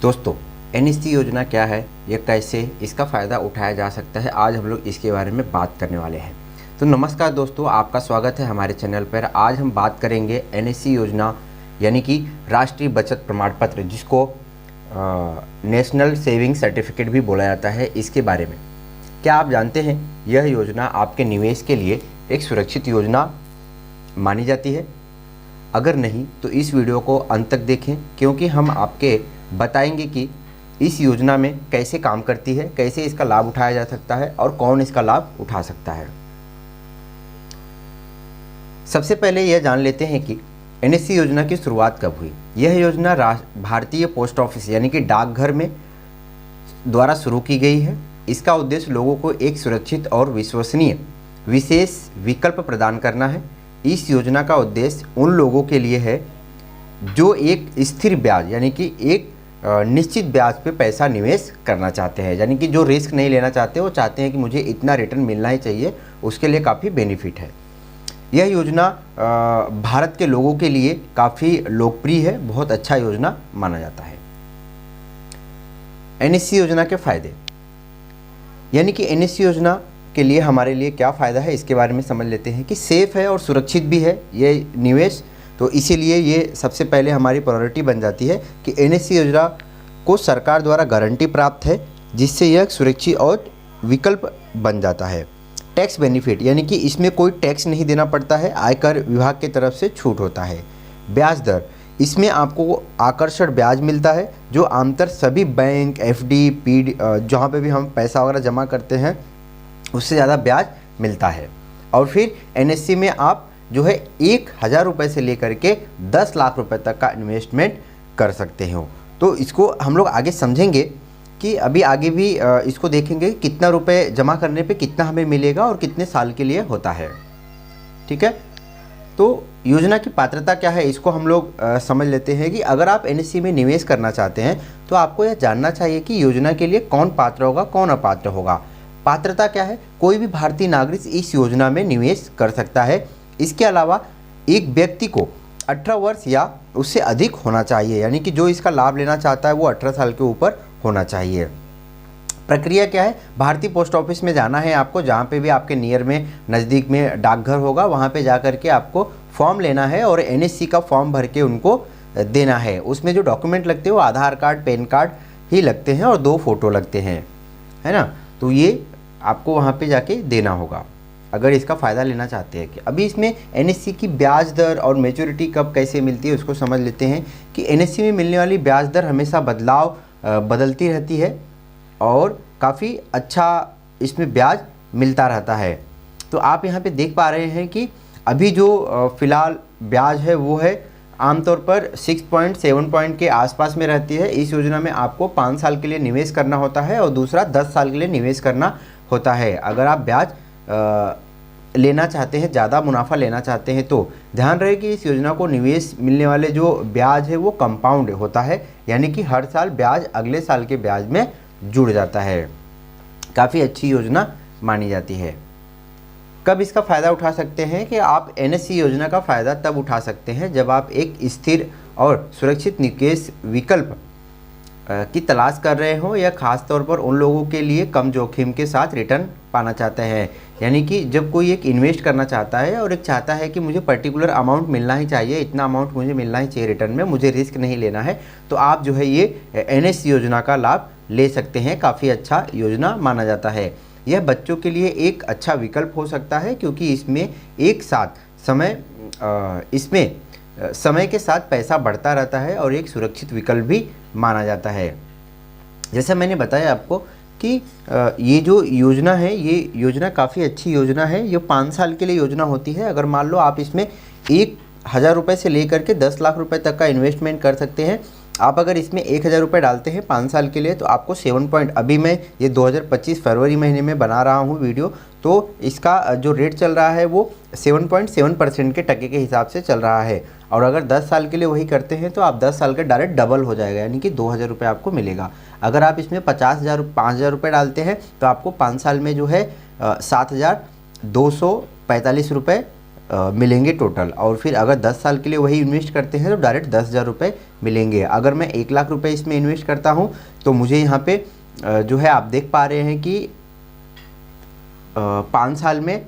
दोस्तों, एनएससी योजना क्या है, यह कैसे इसका फ़ायदा उठाया जा सकता है, आज हम लोग इसके बारे में बात करने वाले हैं। तो नमस्कार दोस्तों, आपका स्वागत है हमारे चैनल पर। आज हम बात करेंगे एनएससी योजना यानी कि राष्ट्रीय बचत प्रमाण पत्र, जिसको नेशनल सेविंग सर्टिफिकेट भी बोला जाता है, इसके बारे में। क्या आप जानते हैं यह योजना आपके निवेश के लिए एक सुरक्षित योजना मानी जाती है? अगर नहीं तो इस वीडियो को अंत तक देखें, क्योंकि हम आपके बताएंगे कि इस योजना में कैसे काम करती है, कैसे इसका लाभ उठाया जा सकता है और कौन इसका लाभ उठा सकता है। सबसे पहले यह जान लेते हैं कि एनएससी योजना की शुरुआत कब हुई। यह योजना भारतीय पोस्ट ऑफिस यानी कि डाकघर में द्वारा शुरू की गई है। इसका उद्देश्य लोगों को एक सुरक्षित और विश्वसनीय विशेष विकल्प प्रदान करना है। इस योजना का उद्देश्य उन लोगों के लिए है जो एक स्थिर ब्याज यानी कि एक निश्चित ब्याज पे पैसा निवेश करना चाहते हैं, यानी कि जो रिस्क नहीं लेना चाहते, वो चाहते हैं कि मुझे इतना रिटर्न मिलना ही चाहिए, उसके लिए काफ़ी बेनिफिट है। यह योजना भारत के लोगों के लिए काफ़ी लोकप्रिय है, बहुत अच्छा योजना माना जाता है। एनएससी योजना के फायदे, यानी कि एनएससी योजना के लिए हमारे लिए क्या फ़ायदा है, इसके बारे में समझ लेते हैं। कि सेफ़ है और सुरक्षित भी है ये निवेश, तो इसीलिए ये सबसे पहले हमारी प्रायोरिटी बन जाती है कि एनएससी योजना को सरकार द्वारा गारंटी प्राप्त है, जिससे यह सुरक्षित और विकल्प बन जाता है। टैक्स बेनिफिट, यानी कि इसमें कोई टैक्स नहीं देना पड़ता है, आयकर विभाग की तरफ से छूट होता है। ब्याज दर, इसमें आपको आकर्षक ब्याज मिलता है, जो आमतौर सभी बैंक, एफडी, पीडी जहाँ पे भी हम पैसा वगैरह जमा करते हैं उससे ज़्यादा ब्याज मिलता है। और फिर एनएससी में आप जो है 1,000 रुपये से लेकर के 10 लाख रुपए तक का इन्वेस्टमेंट कर सकते हो। तो इसको हम लोग आगे समझेंगे कि अभी आगे भी इसको देखेंगे कितना रुपए जमा करने पे कितना हमें मिलेगा और कितने साल के लिए होता है। ठीक है, तो योजना की पात्रता क्या है, इसको हम लोग समझ लेते हैं। कि अगर आप एनएससी में निवेश करना चाहते हैं तो आपको यह जानना चाहिए कि योजना के लिए कौन पात्र होगा, कौन अपात्र होगा। पात्रता क्या है, कोई भी भारतीय नागरिक इस योजना में निवेश कर सकता है। इसके अलावा एक व्यक्ति को 18 वर्ष या उससे अधिक होना चाहिए, यानी कि जो इसका लाभ लेना चाहता है वो 18 साल के ऊपर होना चाहिए। प्रक्रिया क्या है, भारतीय पोस्ट ऑफिस में जाना है आपको, जहाँ पे भी आपके नियर में नज़दीक में डाकघर होगा, वहाँ पे जा कर के आपको फॉर्म लेना है और एनएससी का फॉर्म भर के उनको देना है। उसमें जो डॉक्यूमेंट लगते हैं वो आधार कार्ड, पैन कार्ड ही लगते हैं और 2 फोटो लगते हैं, है ना। तो ये आपको वहाँ पे जाके देना होगा अगर इसका फ़ायदा लेना चाहते हैं। कि अभी इसमें एनएससी की ब्याज दर और मैच्योरिटी कब कैसे मिलती है उसको समझ लेते हैं। कि एनएससी में मिलने वाली ब्याज दर हमेशा बदलती रहती है और काफ़ी अच्छा इसमें ब्याज मिलता रहता है। तो आप यहाँ पे देख पा रहे हैं कि अभी जो फ़िलहाल ब्याज है वो है आमतौर पर 6.7 पॉइंट के आसपास में रहती है। इस योजना में आपको 5 साल के लिए निवेश करना होता है और दूसरा 10 साल के लिए निवेश करना होता है। अगर आप ब्याज लेना चाहते हैं, ज़्यादा मुनाफा लेना चाहते हैं, तो ध्यान रहे कि इस योजना को निवेश मिलने वाले जो ब्याज है वो कंपाउंड होता है, यानी कि हर साल ब्याज अगले साल के ब्याज में जुड़ जाता है। काफ़ी अच्छी योजना मानी जाती है। कब इसका फ़ायदा उठा सकते हैं, कि आप एनएससी योजना का फ़ायदा तब उठा सकते हैं जब आप एक स्थिर और सुरक्षित निवेश विकल्प की तलाश कर रहे हो, या ख़ास तौर पर उन लोगों के लिए कम जोखिम के साथ रिटर्न पाना चाहते हैं। यानी कि जब कोई एक इन्वेस्ट करना चाहता है और एक चाहता है कि मुझे पर्टिकुलर अमाउंट मिलना ही चाहिए, इतना अमाउंट मुझे मिलना ही चाहिए रिटर्न में, मुझे रिस्क नहीं लेना है, तो आप जो है ये एनएससी योजना का लाभ ले सकते हैं। काफ़ी अच्छा योजना माना जाता है। यह बच्चों के लिए एक अच्छा विकल्प हो सकता है, क्योंकि इसमें एक साथ समय के साथ पैसा बढ़ता रहता है और एक सुरक्षित विकल्प भी माना जाता है। जैसा मैंने बताया आपको कि ये जो योजना है, ये योजना काफ़ी अच्छी योजना है। ये 5 साल के लिए योजना होती है। अगर मान लो आप इसमें 1,000 रुपये से लेकर के 10 लाख रुपए तक का इन्वेस्टमेंट कर सकते हैं। आप अगर इसमें 1,000 रुपये डालते हैं 5 साल के लिए, तो आपको 7 पॉइंट, अभी मैं ये 2025 फरवरी महीने में बना रहा हूँ वीडियो, तो इसका जो रेट चल रहा है वो 7.7% के टके के हिसाब से चल रहा है। और अगर 10 साल के लिए वही करते हैं तो आप 10 साल का डायरेक्ट डबल हो जाएगा, यानी कि 2,000 रुपये आपको मिलेगा। अगर आप इसमें 5,000 रुपये डालते हैं तो आपको 5 साल में जो है 7,245 रुपये मिलेंगे टोटल। और फिर अगर 10 साल के लिए वही इन्वेस्ट करते हैं तो डायरेक्ट 10,000 रुपये मिलेंगे। अगर मैं 1 लाख रुपए इसमें इन्वेस्ट करता हूँ तो मुझे यहाँ पे जो है आप देख पा रहे हैं कि 5 साल में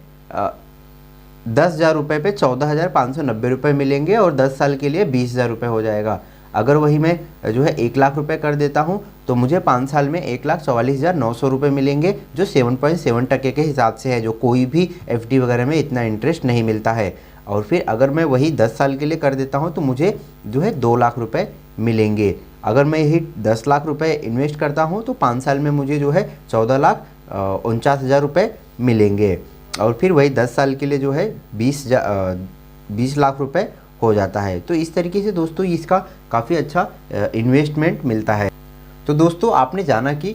10,000 रुपये पे 14,590 रुपये मिलेंगे और 10 साल के लिए 20,000 रुपये हो जाएगा। अगर वही मैं जो है 1 लाख रुपये कर देता हूँ तो मुझे 5 साल में 1,44,900 रुपये मिलेंगे, जो 7.7% के हिसाब से है, जो कोई भी FD वगैरह में इतना इंटरेस्ट नहीं मिलता है। और फिर अगर मैं वही 10 साल के लिए कर देता हूँ तो मुझे जो है 2 लाख रुपये मिलेंगे। अगर मैं यही 10 लाख रुपये इन्वेस्ट करता हूँ तो 5 साल में मुझे जो है 14,49,000 रुपये मिलेंगे। और फिर वही 10 साल के लिए जो है 20 लाख रुपए हो जाता है। तो इस तरीके से दोस्तों इसका काफ़ी अच्छा इन्वेस्टमेंट मिलता है। तो दोस्तों आपने जाना कि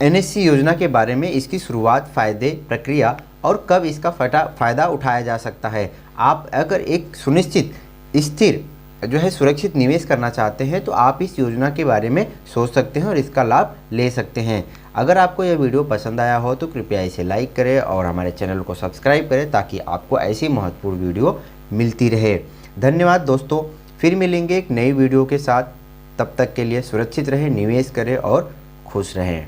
NSC योजना के बारे में, इसकी शुरुआत, फ़ायदे, प्रक्रिया और कब इसका फ़ायदा उठाया जा सकता है। आप अगर एक सुनिश्चित, स्थिर जो है सुरक्षित निवेश करना चाहते हैं तो आप इस योजना के बारे में सोच सकते हैं और इसका लाभ ले सकते हैं। अगर आपको यह वीडियो पसंद आया हो तो कृपया इसे लाइक करें और हमारे चैनल को सब्सक्राइब करें ताकि आपको ऐसी महत्वपूर्ण वीडियो मिलती रहे। धन्यवाद दोस्तों, फिर मिलेंगे एक नई वीडियो के साथ। तब तक के लिए सुरक्षित रहें, निवेश करें और खुश रहें।